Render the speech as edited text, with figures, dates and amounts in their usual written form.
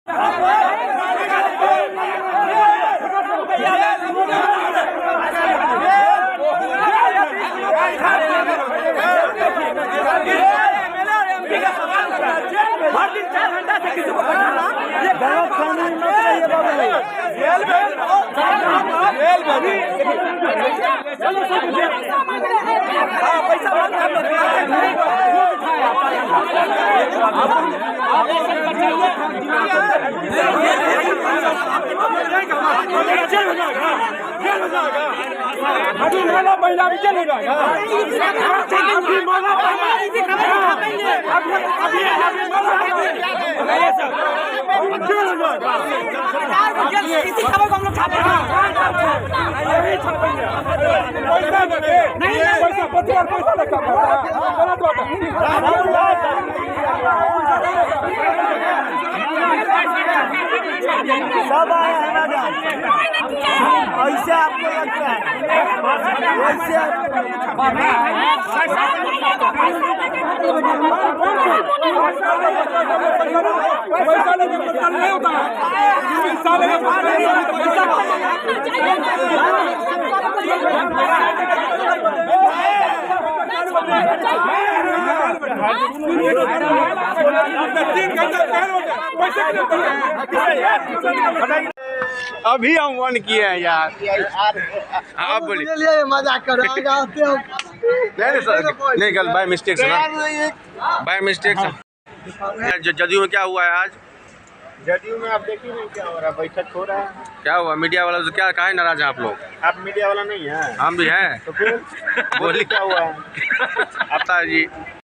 हर दिन 4 घंटा से किसी को बैठाना ये गलत कानून मत करिए बाबू। पैसा मांग अभी मेला महिला भी चलेगा सब आए हैं मैडम, ऐसे आपको लगता है ऐसे अभी हम वन किए हैं यार। आप बोलिए। मजाक कर रहे नहीं सर, नहीं गल बाय मिस्टेक से ना, बाय मिस्टेक से। जदयू में क्या हुआ है आज? जदयू में आप देखिए नहीं क्या हो रहा है, बैठक हो रहा है। क्या हुआ? मीडिया वाला से क्या काहे नाराज हैं आप लोग? आप मीडिया वाला नहीं है? हम भी हैं। तो फिर बोलिए क्या हुआ है? आता है जी।